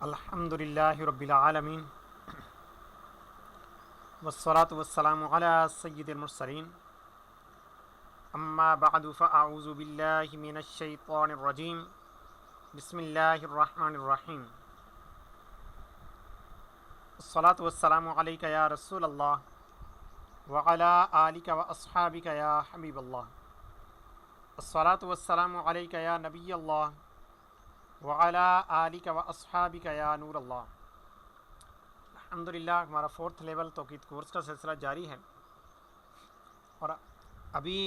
الحمد للہ رب العالمین والصلاة والسلام علی سید المرسلین اما بعد فاعوذ باللہ من الشیطان الرجیم بسم اللہ الرحمن الرحیم الصلاة والسلام علیک یا رسول اللہ وعلی آلک واصحابک یا حبیب اللہ الصلاة والسلام علیک یا نبی اللہ وعلی آلک واصحابک یا نور اللہ۔ الحمدللہ ہمارا 4th لیول توقید کورس کا سلسلہ جاری ہے اور ابھی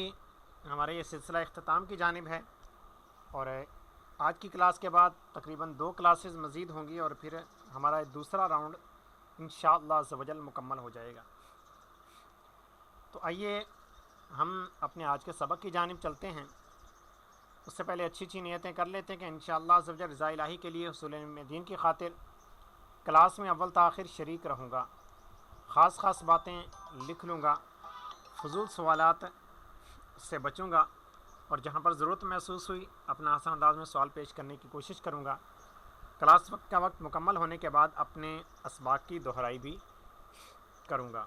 ہمارے یہ سلسلہ اختتام کی جانب ہے، اور آج کی کلاس کے بعد تقریباً 2 کلاسز مزید ہوں گی اور پھر ہمارا دوسرا راؤنڈ انشاءاللہ عز و جل مکمل ہو جائے گا۔ تو آئیے ہم اپنے آج کے سبق کی جانب چلتے ہیں۔ اس سے پہلے اچھی نیتیں کر لیتے ہیں کہ انشاءاللہ عز و جل رضا الہی کے لیے حصول علم دین کی خاطر کلاس میں اول تاخیر شریک رہوں گا، خاص باتیں لکھ لوں گا، فضول سوالات سے بچوں گا، اور جہاں پر ضرورت محسوس ہوئی اپنا آسان انداز میں سوال پیش کرنے کی کوشش کروں گا۔ کلاس کا وقت مکمل ہونے کے بعد اپنے اسباق کی دہرائی بھی کروں گا۔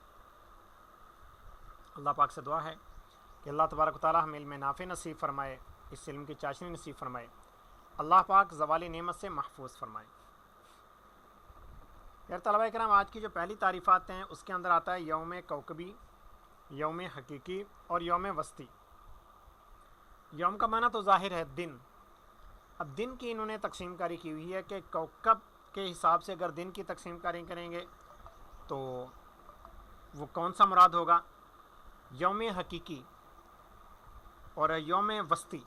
اللہ پاک سے دعا ہے کہ اللہ تبارک و تعالی ہمیں علم نافع نصیب فرمائے، اس علم کی چاشنی نصیب فرمائے، اللہ پاک زوال نعمت سے محفوظ فرمائے۔ یار طلبہ کرام، آج کی جو پہلی تعریفات ہیں اس کے اندر آتا ہے یوم کوکبی، یوم حقیقی اور یوم وسطی۔ یوم کا معنی تو ظاہر ہے دن۔ اب دن کی انہوں نے تقسیم کاری کی ہوئی ہے کہ کوکب کے حساب سے اگر دن کی تقسیم کاری کریں گے تو وہ کون سا مراد ہوگا؟ یوم حقیقی اور یوم وسطی۔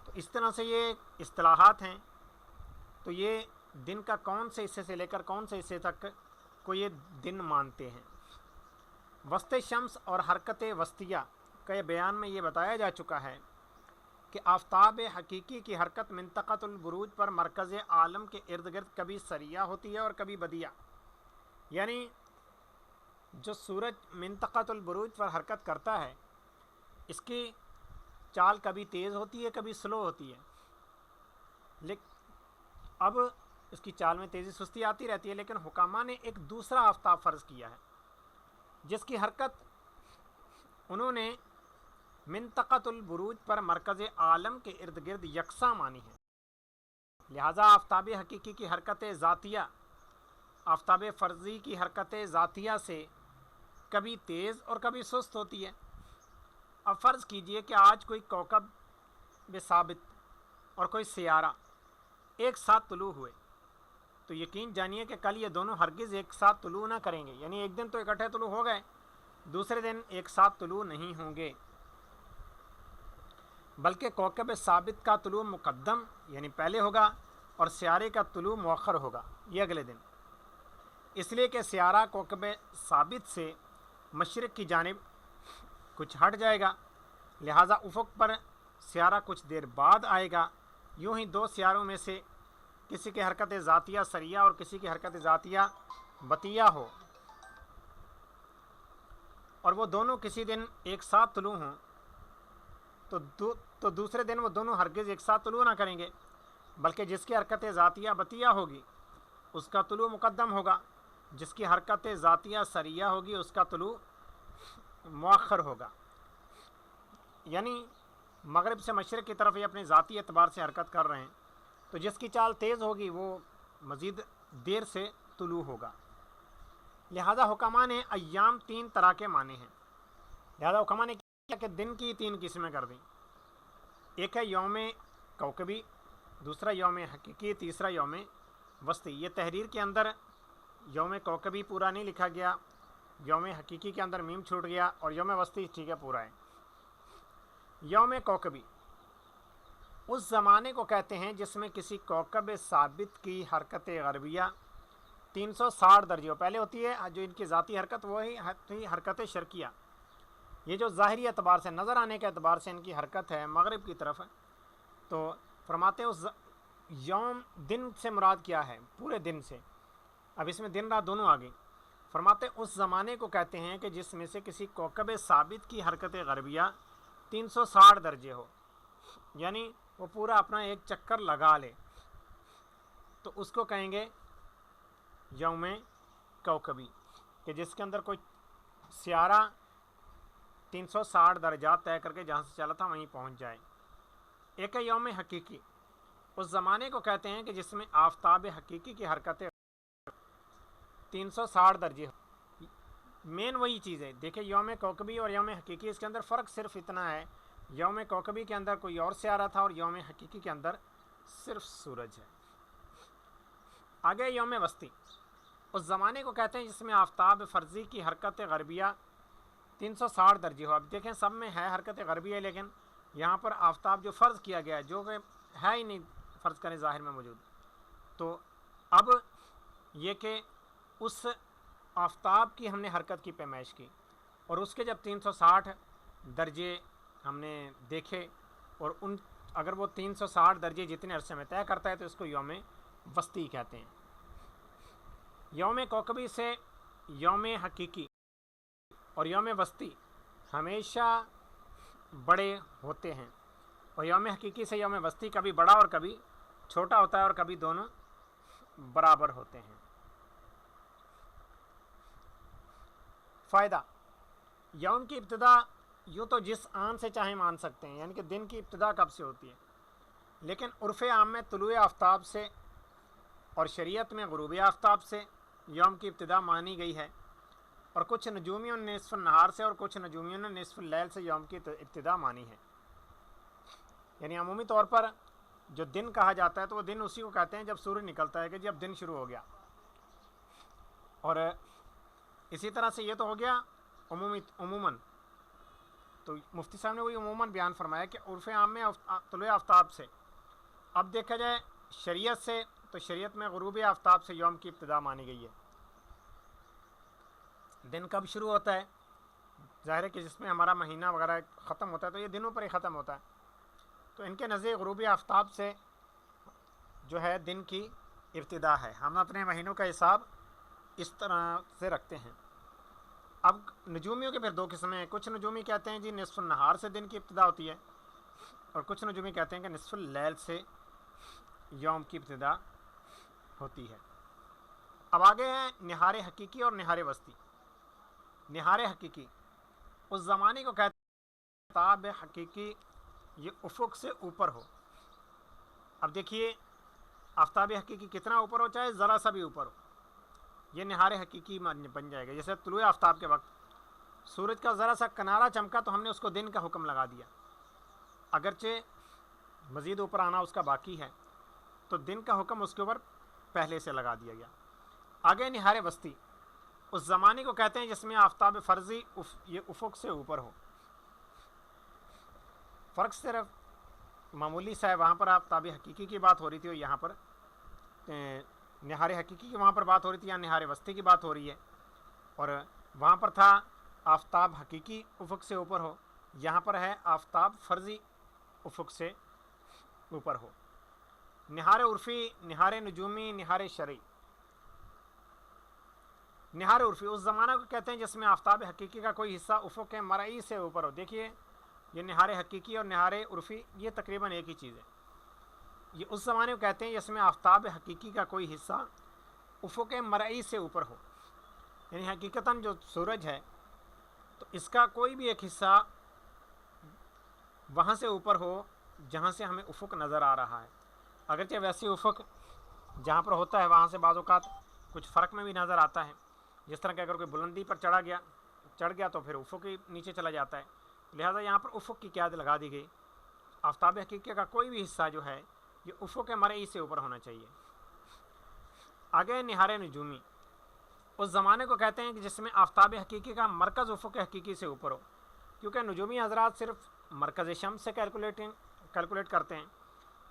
تو اس طرح سے یہ اصطلاحات ہیں۔ تو یہ دن کا کون سے حصے سے لے کر کون سے حصے تک کو یہ دن مانتے ہیں۔ وسط شمس اور حرکت وسطیہ کا یہ بیان میں یہ بتایا جا چکا ہے کہ آفتاب حقیقی کی حرکت منطقۃ البروج پر مرکز عالم کے ارد گرد کبھی سریہ ہوتی ہے اور کبھی بدیہ، یعنی جو سورج منطقۃ البروج پر حرکت کرتا ہے اس کی چال کبھی تیز ہوتی ہے کبھی سلو ہوتی ہے، لیکن اب اس کی چال میں تیزی سستی آتی رہتی ہے، لیکن حکامہ نے ایک دوسرا آفتاب فرض کیا ہے جس کی حرکت انہوں نے منطقۃ البروج پر مرکز عالم کے ارد گرد یکساں مانی ہے۔ لہٰذا آفتاب حقیقی کی حرکت ذاتیہ آفتاب فرضی کی حرکت ذاتیہ سے کبھی تیز اور کبھی سست ہوتی ہے۔ اب فرض کیجئے کہ آج کوئی کوکب ثابت اور کوئی سیارہ ایک ساتھ طلوع ہوئے، تو یقین جانیے کہ کل یہ دونوں ہرگز ایک ساتھ طلوع نہ کریں گے، یعنی ایک دن تو اکٹھے طلوع ہو گئے، دوسرے دن ایک ساتھ طلوع نہیں ہوں گے، بلکہ کوکب ثابت کا طلوع مقدم یعنی پہلے ہوگا اور سیارے کا طلوع مؤخر ہوگا، یہ اگلے دن۔ اس لیے کہ سیارہ کوکب ثابت سے مشرق کی جانب کچھ ہٹ جائے گا، لہٰذا افق پر سیارہ کچھ دیر بعد آئے گا۔ یوں ہی 2 سیاروں میں سے کسی کی حرکت ذاتیہ سریہ اور کسی کی حرکت ذاتیہ بطیہ ہو اور وہ دونوں کسی دن ایک ساتھ طلوع ہوں تو دوسرے دن وہ دونوں ہرگز ایک ساتھ طلوع نہ کریں گے، بلکہ جس کی حرکت ذاتیہ بطیہ ہوگی اس کا طلوع مقدم ہوگا، جس کی حرکت ذاتیہ سریہ ہوگی اس کا طلوع مؤخر ہوگا۔ یعنی مغرب سے مشرق کی طرف یہ اپنے ذاتی اعتبار سے حرکت کر رہے ہیں، تو جس کی چال تیز ہوگی وہ مزید دیر سے طلوع ہوگا۔ لہذا حکماء نے ایام 3 طرح کے مانے ہیں۔ لہذا حکماء نے کیا کہ دن کی 3 قسمیں کر دیں۔ ایک ہے یوم کوکبی، دوسرا یوم حقیقی، تیسرا یوم وسطی۔ یہ تحریر کے اندر یوم کوکبی پورا نہیں لکھا گیا، یوم حقیقی کے اندر میم چھوٹ گیا، اور یوم وسطی ٹھیک ہے پورا ہے۔ یوم کوکبی اس زمانے کو کہتے ہیں جس میں کسی کوکب ثابت کی حرکت غربیہ 360 درجے ہو۔ پہلے ہوتی ہے جو ان کی ذاتی حرکت وہی حرکت شرقیہ، یہ جو ظاہری اعتبار سے نظر آنے کے اعتبار سے ان کی حرکت ہے مغرب کی طرف، تو فرماتے ہیں اس یوم دن سے مراد کیا ہے؟ پورے دن سے۔ اب اس میں دن رات دونوں آ گئی۔ فرماتے ہیں اس زمانے کو کہتے ہیں کہ جس میں سے کسی کوکب ثابت کی حرکت غربیہ 360 درجے ہو، یعنی وہ پورا اپنا ایک چکر لگا لے۔ تو اس کو کہیں گے یوم کوکبی، کہ جس کے اندر کوئی سیارہ 360 درجات طے کر کے جہاں سے چلا تھا وہیں پہنچ جائے۔ ایک ہے یوم حقیقی، اس زمانے کو کہتے ہیں کہ جس میں آفتاب حقیقی کی حرکتیں 360 درجے ہو۔ مین وہی چیز ہے، دیکھیں یوم کوکبی اور یوم حقیقی، اس کے اندر فرق صرف اتنا ہے، یوم کوکبی کے اندر کوئی اور سیارہ تھا اور یوم حقیقی کے اندر صرف سورج ہے۔ آگے یوم وسطی، اس زمانے کو کہتے ہیں جس میں آفتاب فرضی کی حرکت غربیہ 360 درجے ہو۔ اب دیکھیں سب میں ہے حرکت غربیہ، لیکن یہاں پر آفتاب جو فرض کیا گیا ہے، جو کہ ہے ہی نہیں فرض کریں ظاہر میں موجود، تو اب یہ کہ اس آفتاب کی ہم نے حرکت کی پیمائش کی اور اس کے جب 360 درجے ہم نے دیکھے، اور ان اگر وہ 360 درجے جتنے عرصے میں طے کرتا ہے تو اس کو یوم وسطی کہتے ہیں۔ یوم کوکبی سے یوم حقیقی اور یوم وسطی ہمیشہ بڑے ہوتے ہیں، اور یوم حقیقی سے یوم وسطی کبھی بڑا اور کبھی چھوٹا ہوتا ہے، اور کبھی دونوں برابر ہوتے ہیں۔ فائدہ، یوم کی ابتدا یوں تو جس آن سے چاہیں مان سکتے ہیں، یعنی کہ دن کی ابتدا کب سے ہوتی ہے، لیکن عرف عام میں طلوع آفتاب سے اور شریعت میں غروب آفتاب سے یوم کی ابتدا مانی گئی ہے، اور کچھ نجومیوں نے نصف النہار سے اور کچھ نجومیوں نے نصف اللیل سے یوم کی ابتدا مانی ہے۔ یعنی عمومی طور پر جو دن کہا جاتا ہے تو وہ دن اسی کو کہتے ہیں جب سورج نکلتا ہے، کہ جب دن شروع ہو گیا۔ اور اسی طرح سے یہ تو ہو گیا عموماً، تو مفتی صاحب نے وہی عموماً بیان فرمایا کہ عرف عام میں طلوع آفتاب سے۔ اب دیکھا جائے شریعت سے، تو شریعت میں غروب آفتاب سے یوم کی ابتدا مانی گئی ہے۔ دن کب شروع ہوتا ہے؟ ظاہر ہے کہ جس میں ہمارا مہینہ وغیرہ ختم ہوتا ہے تو یہ دنوں پر ہی ختم ہوتا ہے، تو ان کے نزدیک غروب آفتاب سے جو ہے دن کی ابتدا ہے۔ ہم اپنے مہینوں کا حساب اس طرح سے رکھتے ہیں۔ اب نجومیوں کے پھر دو قسمیں ہیں، کچھ نجومی کہتے ہیں جی نصف النہار سے دن کی ابتدا ہوتی ہے، اور کچھ نجومی کہتے ہیں کہ نصف اللیل سے یوم کی ابتدا ہوتی ہے۔ اب آگے ہے نہار حقیقی اور نہار وسطی۔ نہار حقیقی اس زمانے کو کہتے ہیں آفتاب حقیقی یہ افق سے اوپر ہو۔ اب دیکھیے آفتاب حقیقی کتنا اوپر ہو، چاہے ذرا سا بھی اوپر ہو، یہ نہار حقیقی بن جائے گا۔ جیسے طلوع آفتاب کے وقت سورج کا ذرا سا کنارہ چمکا تو ہم نے اس کو دن کا حکم لگا دیا، اگرچہ مزید اوپر آنا اس کا باقی ہے، تو دن کا حکم اس کے اوپر پہلے سے لگا دیا گیا۔ آگے نہار وسطی اس زمانے کو کہتے ہیں جس میں آفتاب فرضی یہ افق سے اوپر ہو۔ فرق صرف معمولی سا ہے، وہاں پر آفتاب حقیقی کی بات ہو رہی تھی اور یہاں پر نہار حقیقی کی وہاں پر بات ہو رہی تھی، یا نہار وسطی کی بات ہو رہی ہے، اور وہاں پر تھا آفتاب حقیقی افق سے اوپر ہو، یہاں پر ہے آفتاب فرضی افق سے اوپر ہو۔ نہار عرفی، نہار نجومی، نہار شرعی۔ نہار عرفی اس زمانہ کو کہتے ہیں جس میں آفتاب حقیقی کا کوئی حصہ افق مرئی سے اوپر ہو۔ دیکھیے یہ نہار حقیقی اور نہار عرفی یہ تقریباً ایک ہی چیز ہے۔ یہ اس زمانے کو کہتے ہیں جس میں آفتاب حقیقی کا کوئی حصہ افق مرئی سے اوپر ہو، یعنی حقیقتاً جو سورج ہے تو اس کا کوئی بھی ایک حصہ وہاں سے اوپر ہو جہاں سے ہمیں افق نظر آ رہا ہے، اگرچہ ویسے افق جہاں پر ہوتا ہے وہاں سے بعض اوقات کچھ فرق میں بھی نظر آتا ہے، جس طرح کہ اگر کوئی بلندی پر چڑھ گیا تو پھر افق ہی نیچے چلا جاتا ہے، لہٰذا یہاں پر افق کی قید لگا دی گئی۔ آفتاب حقیقی کا کوئی بھی حصہ جو ہے یہ افق مرئی سے اوپر ہونا چاہیے۔ آگے نہار نجومی اس زمانے کو کہتے ہیں کہ جس میں آفتاب حقیقی کا مرکز افق حقیقی سے اوپر ہو، کیونکہ نجومی حضرات صرف مرکز شمس سے کیلکولیٹ کرتے ہیں،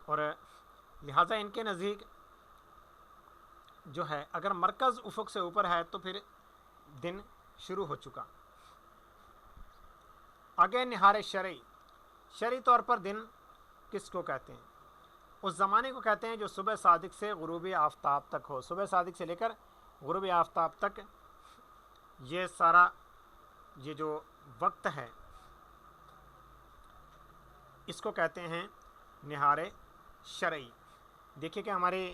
اور لہٰذا ان کے نزدیک جو ہے اگر مرکز افق سے اوپر ہے تو پھر دن شروع ہو چکا۔ آگے نہار شرعی، شرعی طور پر دن کس کو کہتے ہیں؟ اس زمانے کو کہتے ہیں جو صبح صادق سے غروب آفتاب تک ہو۔ صبح صادق سے لے کر غروب آفتاب تک یہ سارا یہ جو وقت ہے اس کو کہتے ہیں نہار شرعی۔ دیکھیے کہ ہمارے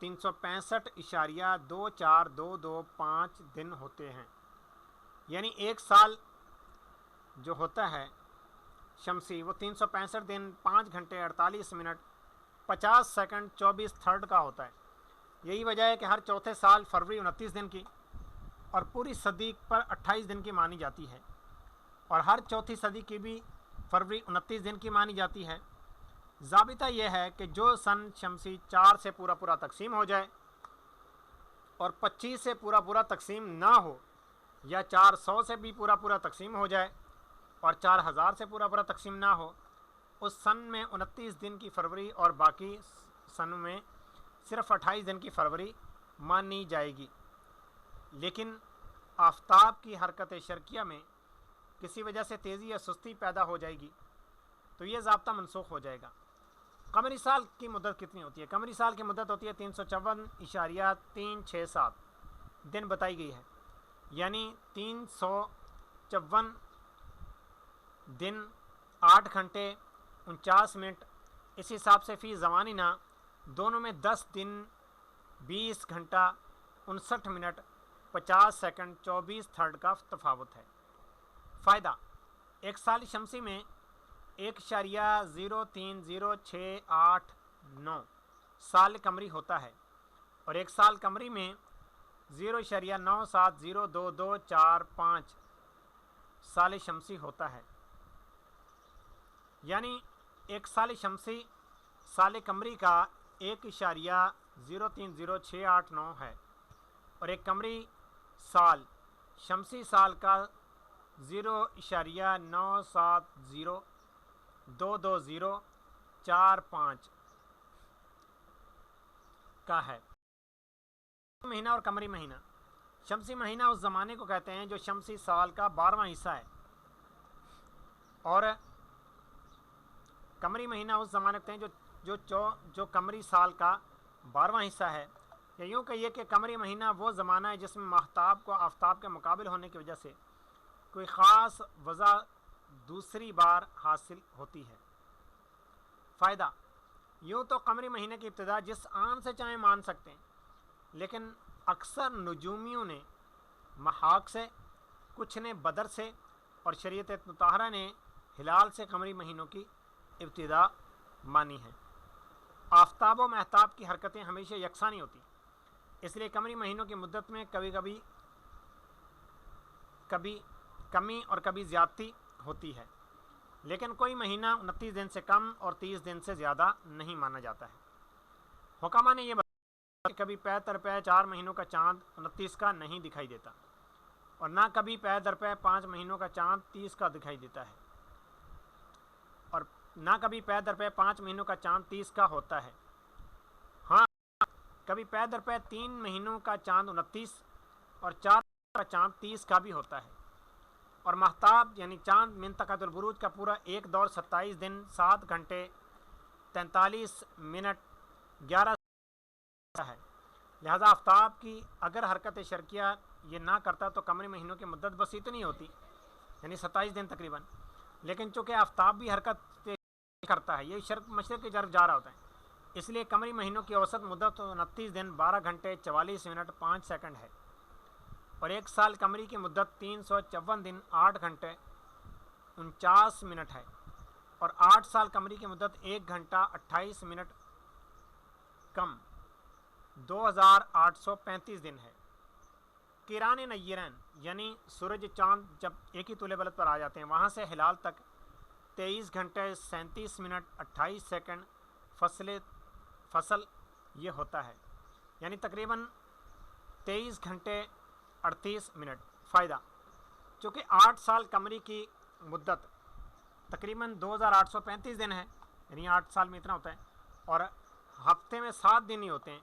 365.242225 دن ہوتے ہیں، یعنی ایک سال جو ہوتا ہے شمسی وہ 365 دن 5 گھنٹے 48 منٹ 50 سیکنڈ 24 تھرڈ کا ہوتا ہے۔ یہی وجہ ہے کہ ہر چوتھے سال فروری 29 دن کی اور پوری صدی پر 28 دن کی مانی جاتی ہے، اور ہر چوتھی صدی کی بھی فروری 29 دن کی مانی جاتی ہے۔ ضابطہ یہ ہے کہ جو سن شمسی 4 سے پورا پورا تقسیم ہو جائے اور 25 سے پورا پورا تقسیم نہ ہو، یا 400 سے بھی پورا پورا تقسیم ہو جائے اور 4000 سے پورا پورا تقسیم نہ ہو، اس سن میں 29 دن کی فروری اور باقی سنوں میں صرف 28 دن کی فروری مانی جائے گی۔ لیکن آفتاب کی حرکت شرقیہ میں کسی وجہ سے تیزی یا سستی پیدا ہو جائے گی تو یہ ضابطہ منسوخ ہو جائے گا۔ قمری سال کی مدت کتنی ہوتی ہے؟ قمری سال کی مدت ہوتی ہے 354.367 دن بتائی گئی ہے، یعنی 354 دن 8 گھنٹے 49 منٹ، اس حساب سے فی زماننا دونوں میں 10 دن 20 گھنٹہ 59 منٹ 50 سیکنڈ 24 تھرڈ کا تفاوت ہے۔ فائدہ: ایک سال شمسی میں 1.03068 سال قمری ہوتا ہے، اور ایک سال قمری میں 0.97022245 سال شمسی ہوتا ہے، یعنی ایک سال شمسی سال قمری کا 1.03068 ہے، اور ایک قمری سال شمسی سال کا 0.97022045 کا ہے۔ مہینہ اور قمری مہینہ: شمسی مہینہ اس زمانے کو کہتے ہیں جو شمسی سال کا 12واں حصہ ہے، اور قمری مہینہ اس زمانے کو کہتے ہیں جو قمری سال کا 12واں حصہ ہے۔ یا یوں کہیے کہ قمری مہینہ وہ زمانہ ہے جس میں ماہتاب کو آفتاب کے مقابل ہونے کی وجہ سے کوئی خاص وضع دوسری بار حاصل ہوتی ہے۔ فائدہ: یوں تو قمری مہینے کی ابتدا جس آن سے چاہیں مان سکتے ہیں، لیکن اکثر نجومیوں نے محاق سے، کچھ نے بدر سے، اور شریعت مطہرہ نے ہلال سے قمری مہینوں کی ابتدا مانی ہے۔ آفتاب و مہتاب کی حرکتیں ہمیشہ یکساں نہیں ہوتی، اس لیے قمری مہینوں کی مدت میں کبھی کمی اور کبھی زیادتی ہوتی ہے، لیکن کوئی مہینہ 29 دن سے کم اور 30 دن سے زیادہ نہیں مانا جاتا ہے۔ حکامہ نے یہ بتایا کہ کبھی پے در پے 4 مہینوں کا چاند 29 کا نہیں دکھائی دیتا، اور نہ کبھی پے در پے 5 مہینوں کا چاند 30 کا دکھائی دیتا ہے، اور نہ کبھی پے در پے 5 مہینوں کا چاند 30 کا ہوتا ہے۔ ہاں، کبھی پے در پے 3 مہینوں کا چاند 29 اور 4 کا چاند 30 کا بھی ہوتا ہے، اور مہتاب یعنی چاند منطقۃ البروج کا پورا ایک دور 27 دن 7 گھنٹے 43 منٹ 11 ہے۔ لہذا آفتاب کی اگر حرکت شرقیہ یہ نہ کرتا تو قمری مہینوں کی مدت بس اتنی ہوتی، یعنی 27 دن تقریباً، لیکن چونکہ آفتاب بھی حرکت کرتا ہے، یہ شرق مشرق کی جانب جا رہا ہوتا ہے، اس لیے قمری مہینوں کی اوسط مدت 29 دن 12 گھنٹے 44 منٹ 5 سیکنڈ ہے، اور ایک سال قمری کی مدت 354 دن 8 گھنٹے 49 منٹ ہے، اور 8 سال قمری کی مدت 1 گھنٹہ 28 منٹ کم 2835 دن ہے۔ کیران نیرین یعنی سورج چاند جب ایک ہی طول بلد پر آ جاتے ہیں، وہاں سے ہلال تک 23 گھنٹے 37 منٹ 28 سیکنڈ فصل یہ ہوتا ہے، یعنی تقریباً 23 گھنٹے 38 منٹ۔ فائدہ: چونکہ 8 سال قمری کی مدت تقریباً 2835 دن ہے، یعنی 8 سال میں اتنا ہوتا ہے، اور ہفتے میں 7 دن ہی ہوتے ہیں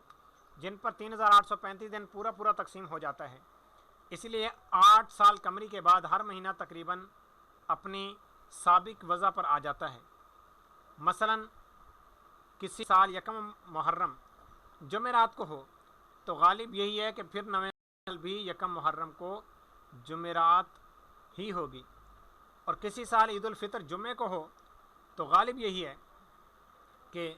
جن پر 3835 دن پورا پورا تقسیم ہو جاتا ہے، اس لیے 8 سال قمری کے بعد ہر مہینہ تقریباً اپنی سابق وضع پر آ جاتا ہے۔ مثلا کسی سال یکم محرم جمعرات کو ہو تو غالب یہی ہے کہ پھر نویں سال بھی یکم محرم کو جمعرات ہی ہوگی، اور کسی سال عید الفطر جمعے کو ہو تو غالب یہی ہے کہ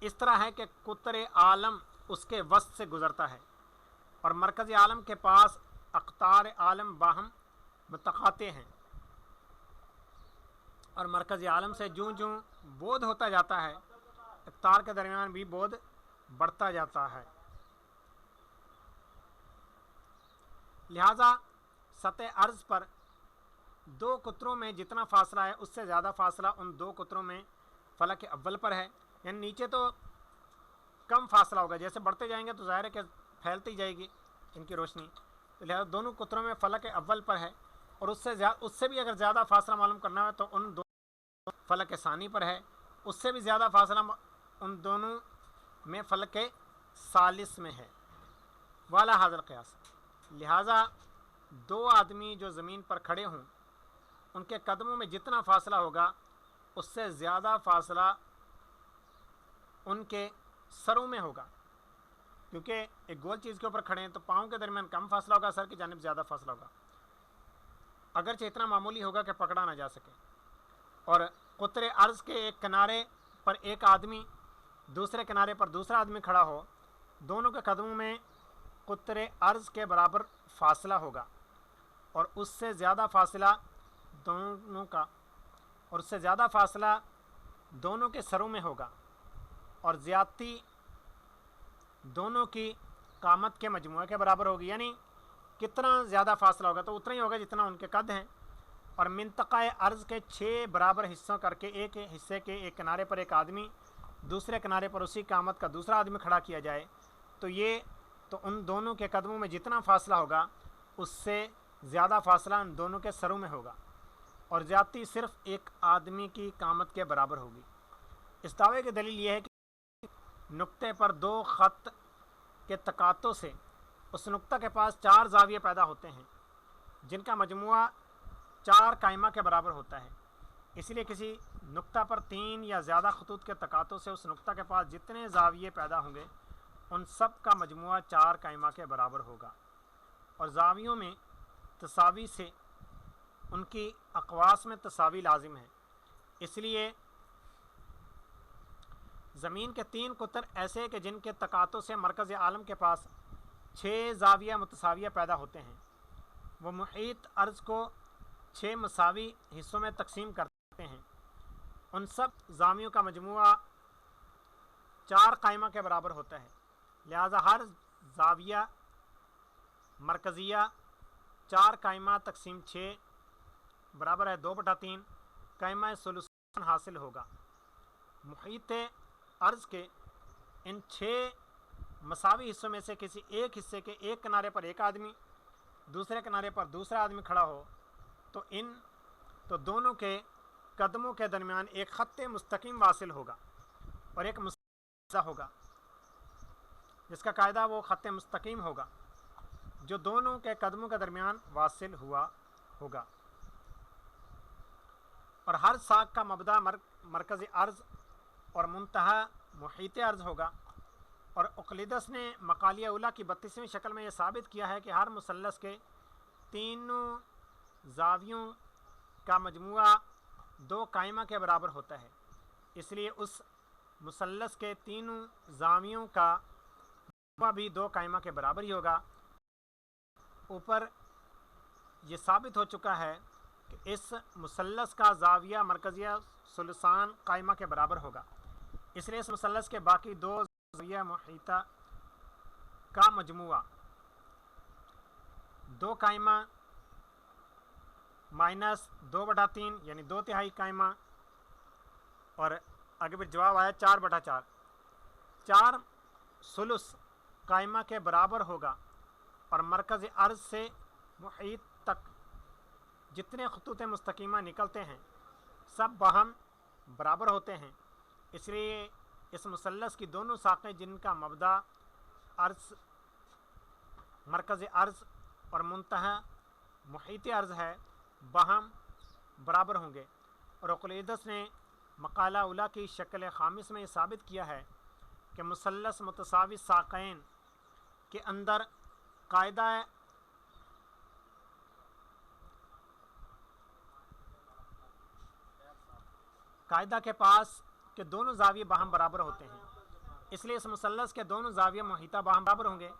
اس طرح ہے کہ قطر عالم اس کے وسط سے گزرتا ہے اور مرکز عالم کے پاس اقطار عالم باہم متقاطع ہیں، اور مرکز عالم سے جوں جوں بودھ ہوتا جاتا ہے اقطار کے درمیان بھی بودھ بڑھتا جاتا ہے۔ لہذا سطح عرض پر دو قطروں میں جتنا فاصلہ ہے اس سے زیادہ فاصلہ ان دو قطروں میں فلک اول پر ہے، یعنی نیچے تو کم فاصلہ ہوگا، جیسے بڑھتے جائیں گے تو ظاہر ہے کہ پھیلتی جائے گی ان کی روشنی، لہذا دونوں قطروں میں فلک اول پر ہے، اور اس سے بھی اگر زیادہ فاصلہ معلوم کرنا ہے تو ان دو فلک ثانی پر ہے، اس سے بھی زیادہ فاصلہ ان دونوں میں فلک ثالث میں ہے۔ والا حاضر قیاس، لہذا دو آدمی جو زمین پر کھڑے ہوں ان کے قدموں میں جتنا فاصلہ ہوگا اس سے زیادہ فاصلہ ان کے سروں میں ہوگا، کیونکہ ایک گول چیز کے اوپر کھڑے ہیں تو پاؤں کے درمیان کم فاصلہ ہوگا، سر کی جانب زیادہ فاصلہ ہوگا، اگرچہ اتنا معمولی ہوگا کہ پکڑا نہ جا سکے۔ اور قطر عرض کے ایک کنارے پر ایک آدمی، دوسرے کنارے پر دوسرا آدمی کھڑا ہو، دونوں کے قدموں میں قطر عرض کے برابر فاصلہ ہوگا، اور اس سے زیادہ فاصلہ دونوں کے سروں میں ہوگا، اور زیادتی دونوں کی قامت کے مجموعے کے برابر ہوگی، یعنی کتنا زیادہ فاصلہ ہوگا تو اتنا ہی ہوگا جتنا ان کے قد ہیں۔ اور منطقہ عرض کے 6 برابر حصوں کر کے ایک حصے کے ایک کنارے پر ایک آدمی، دوسرے کنارے پر اسی قامت کا دوسرا آدمی کھڑا کیا جائے تو ان دونوں کے قدموں میں جتنا فاصلہ ہوگا اس سے زیادہ فاصلہ ان دونوں کے سروں میں ہوگا، اور زیادتی صرف ایک آدمی کی قامت کے برابر ہوگی۔ اس دعوے کی دلیل یہ ہے کہ نقطے پر دو خط کے تقاطع سے اس نقطہ کے پاس 4 زاویے پیدا ہوتے ہیں جن کا مجموعہ 4 قائمہ کے برابر ہوتا ہے، اس لیے کسی نقطہ پر 3 یا زیادہ خطوط کے تقاطع سے اس نقطہ کے پاس جتنے زاویے پیدا ہوں گے ان سب کا مجموعہ 4 قائمہ کے برابر ہوگا، اور زاویوں میں تساوی سے ان کی اقواس میں تساوی لازم ہے، اس لیے زمین کے 3 قطر ایسے کہ جن کے تقاطع سے مرکز عالم کے پاس 6 زاویہ متساویہ پیدا ہوتے ہیں، وہ محیط عرض کو 6 مساوی حصوں میں تقسیم کرتے ہیں، ان سب زاویوں کا مجموعہ 4 قائمہ کے برابر ہوتا ہے، لہذا ہر زاویہ مرکزیہ 4 قائمہ تقسیم 6 برابر ہے 2/3 قائمہ ثلثان حاصل ہوگا۔ محیط عرض کے ان 6 مساوی حصوں میں سے کسی ایک حصے کے ایک کنارے پر ایک آدمی، دوسرے کنارے پر دوسرا آدمی کھڑا ہو تو دونوں کے قدموں کے درمیان ایک خط مستقیم واصل ہوگا اور ایک مسافہ ہوگا، جس کا قاعدہ وہ خط مستقیم ہوگا جو دونوں کے قدموں کے درمیان واصل ہوا ہوگا، اور ہر ساق کا مبدا مرکز عرض اور منتہا محیط عرض ہوگا۔ اور اقلیدس نے مقالیہ اولیٰ کی 32ویں شکل میں یہ ثابت کیا ہے کہ ہر مثلث کے تینوں زاویوں کا مجموعہ 2 قائمہ کے برابر ہوتا ہے، اس لیے اس مثلث کے تینوں زاویوں کا مجموعہ بھی 2 قائمہ کے برابر ہی ہوگا۔ اوپر یہ ثابت ہو چکا ہے کہ اس مثلث کا زاویہ مرکزیہ ثلثان قائمہ کے برابر ہوگا، اس لیے اس مثلث کے باقی 2 زاویہ محیطہ کا مجموعہ 2 قائمہ مائنس 2/3 یعنی 2/3 قائمہ، اور آگے پھر جواب آیا 4/4 4 ثلث قائمہ کے برابر ہوگا، اور مرکز عرض سے محیط تک جتنے خطوط مستقیمہ نکلتے ہیں سب باہم برابر ہوتے ہیں، اس لیے اس مثلث کی دونوں ساقیں جن کا مبدا عرض مرکز عرض اور منتہا محیط عرض ہے باہم برابر ہوں گے۔ اور اقلیدس نے مقالہ اولیٰ کی شکل خامس میں یہ ثابت کیا ہے کہ مثلث متساوی ساقین کے اندر قاعدہ کے پاس کہ دونوں زاویے باہم برابر ہوتے ہیں، اس لیے اس مثلث کے دونوں زاویہ محیطہ باہم برابر ہوں گے،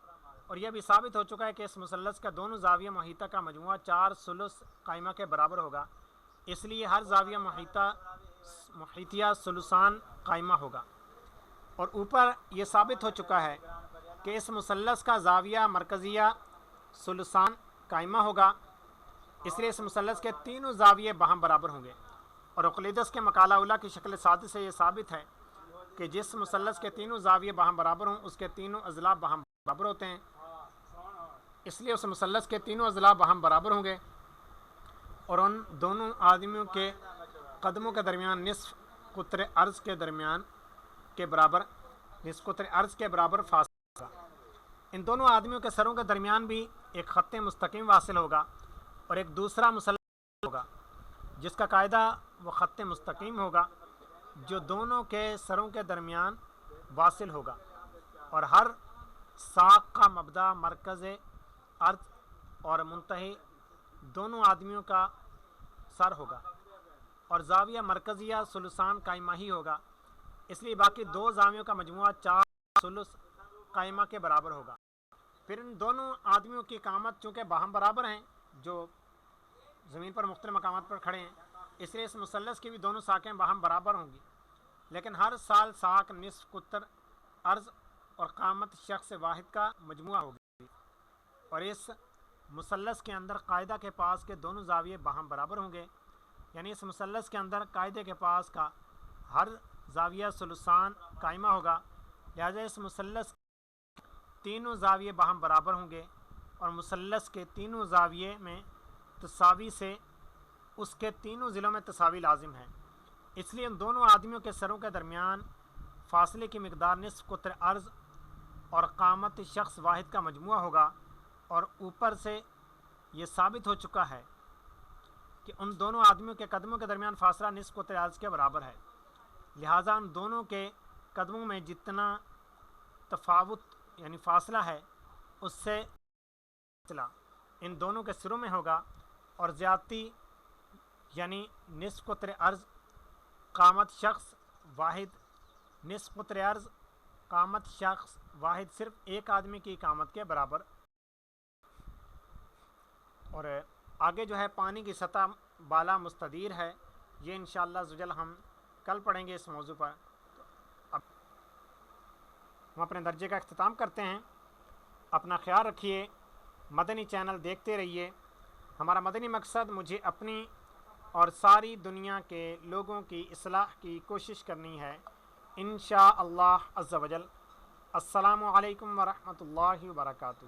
اور یہ بھی ثابت ہو چکا ہے کہ اس مثلث کا دونوں زاویہ محیطہ کا مجموعہ 4 ثلث قائمہ کے برابر ہوگا، اس لیے ہر زاویہ محیطیہ ثلثان قائمہ ہوگا۔ اور اوپر یہ ثابت ہو چکا ہے کہ اس مثلث کا زاویہ مرکزیہ ثلثان قائمہ ہوگا، اس لیے اس مثلث کے تینوں زاویے باہم برابر ہوں گے۔ اور اقلیدس کے مقالہ اولیٰ کی شکل سادس سے یہ ثابت ہے کہ جس مثلث کے تینوں زاویے باہم برابر ہوں اس کے تینوں اضلاع باہم برابر ہوتے ہیں، اس لیے اس مثلث کے تینوں اضلاع باہم برابر ہوں گے، اور ان دونوں آدمیوں کے قدموں کے درمیان نصف قطر عرض کے برابر فاصلہ ہوگا۔ ان دونوں آدمیوں کے سروں کے درمیان بھی ایک خط مستقیم واصل ہوگا اور ایک دوسرا مثلث ہوگا جس کا قاعدہ وہ خط مستقیم ہوگا جو دونوں کے سروں کے درمیان واصل ہوگا، اور ہر ساق کا مبدا مرکز عرض اور منتہی دونوں آدمیوں کا سر ہوگا، اور زاویہ مرکزیہ ثلثان قائمہ ہی ہوگا، اس لیے باقی دو زاویوں کا مجموعہ 4 ثلث قائمہ کے برابر ہوگا۔ پھر ان دونوں آدمیوں کی قامت چونکہ باہم برابر ہیں، جو زمین پر مختلف مقامات پر کھڑے ہیں، اس لیے اس مثلث کی بھی دونوں ساقیں باہم برابر ہوں گی، لیکن ہر سال ساق نصف قطر عرض اور قامت شخص واحد کا مجموعہ ہوگی، اور اس مثلث کے اندر قاعدہ کے پاس کے دونوں زاویے باہم برابر ہوں گے، یعنی اس مثلث کے اندر قاعدے کے پاس کا ہر زاویہ ثلثان قائمہ ہوگا، لہذا اس مثلث تینوں زاویے باہم برابر ہوں گے، اور مثلث کے تینوں زاویے میں تساوی سے اس کے تینوں ضلعوں میں تساوی لازم ہے، اس لیے ان دونوں آدمیوں کے سروں کے درمیان فاصلے کی مقدار نصف قطر عرض اور قامت شخص واحد کا مجموعہ ہوگا، اور اوپر سے یہ ثابت ہو چکا ہے کہ ان دونوں آدمیوں کے قدموں کے درمیان فاصلہ نصف قطر عرض کے برابر ہے، لہٰذا ان دونوں کے قدموں میں جتنا تفاوت یعنی فاصلہ ہے اس سے فاصلہ ان دونوں کے سروں میں ہوگا، اور زیادتی یعنی نصف قطر عرض قامت شخص واحد نصف قطر عرض قامت شخص واحد صرف ایک آدمی کی قامت کے برابر۔ اور آگے جو ہے پانی کی سطح بالا مستدیر ہے، یہ انشاءاللہ زجل ہم کل پڑھیں گے اس موضوع پر۔ اب ہم اپنے درجے کا اختتام کرتے ہیں، اپنا خیال رکھیے، مدنی چینل دیکھتے رہیے۔ ہمارا مدنی مقصد مجھے اپنی اور ساری دنیا کے لوگوں کی اصلاح کی کوشش کرنی ہے، انشاءاللہ عز و جل۔ السلام علیکم ورحمۃ اللہ وبرکاتہ۔